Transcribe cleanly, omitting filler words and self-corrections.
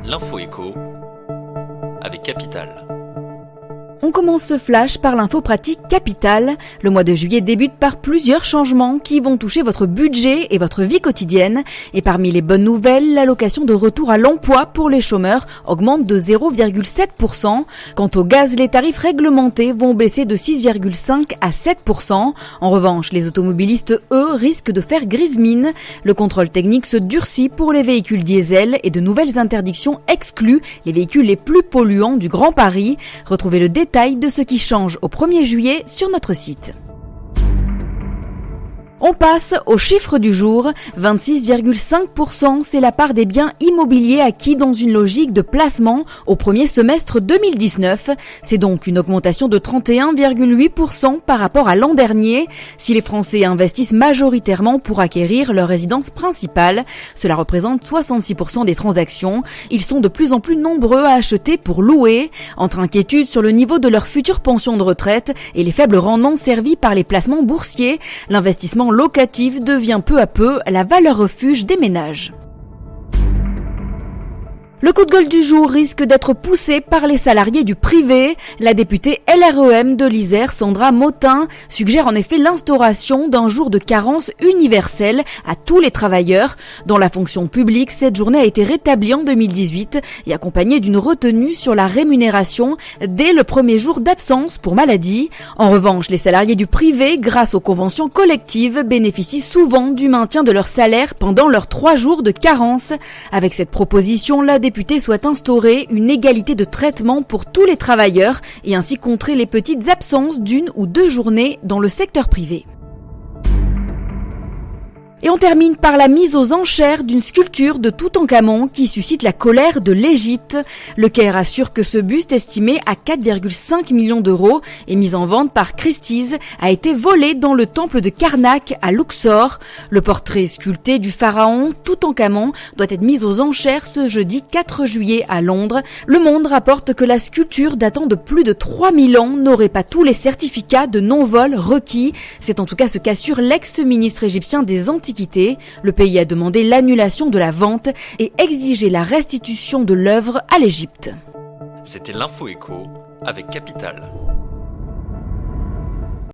L'info écho avec Capital. On commence ce flash par l'info pratique Capital. Le mois de juillet débute par plusieurs changements qui vont toucher votre budget et votre vie quotidienne. Et parmi les bonnes nouvelles, l'allocation de retour à l'emploi pour les chômeurs augmente de 0,7%. Quant au gaz, les tarifs réglementés vont baisser de 6,5 à 7%. En revanche, les automobilistes, eux, risquent de faire grise mine. Le contrôle technique se durcit pour les véhicules diesel et de nouvelles interdictions excluent les véhicules les plus polluants du Grand Paris. Retrouvez le détail de ce qui change au 1er juillet sur notre site. On passe aux chiffres du jour. 26,5%, c'est la part des biens immobiliers acquis dans une logique de placement au premier semestre 2019. C'est donc une augmentation de 31,8% par rapport à l'an dernier. Si les Français investissent majoritairement pour acquérir leur résidence principale, cela représente 66% des transactions. Ils sont de plus en plus nombreux à acheter pour louer. Entre inquiétudes sur le niveau de leur future pension de retraite et les faibles rendements servis par les placements boursiers, l'investissement locatif devient peu à peu la valeur refuge des ménages. Le coup de gueule du jour risque d'être poussé par les salariés du privé. La députée LREM de l'Isère, Sandra Motin, suggère en effet l'instauration d'un jour de carence universel à tous les travailleurs. Dans la fonction publique, cette journée a été rétablie en 2018 et accompagnée d'une retenue sur la rémunération dès le premier jour d'absence pour maladie. En revanche, les salariés du privé, grâce aux conventions collectives, bénéficient souvent du maintien de leur salaire pendant leurs 3 jours de carence. Avec cette proposition, la députée souhaite instaurer une égalité de traitement pour tous les travailleurs et ainsi contrer les petites absences d'1 ou 2 journées dans le secteur privé. Et on termine par la mise aux enchères d'une sculpture de Toutankhamon qui suscite la colère de l'Égypte. Le Caire assure que ce buste estimé à 4,5 millions d'euros et mis en vente par Christie's a été volé dans le temple de Karnak à Luxor. Le portrait sculpté du pharaon Toutankhamon doit être mis aux enchères ce jeudi 4 juillet à Londres. Le Monde rapporte que la sculpture datant de plus de 3000 ans n'aurait pas tous les certificats de non-vol requis. C'est en tout cas ce qu'assure l'ex-ministre égyptien des Antiquités. Le pays a demandé l'annulation de la vente et exigé la restitution de l'œuvre à l'Égypte. C'était l'info écho avec Capital.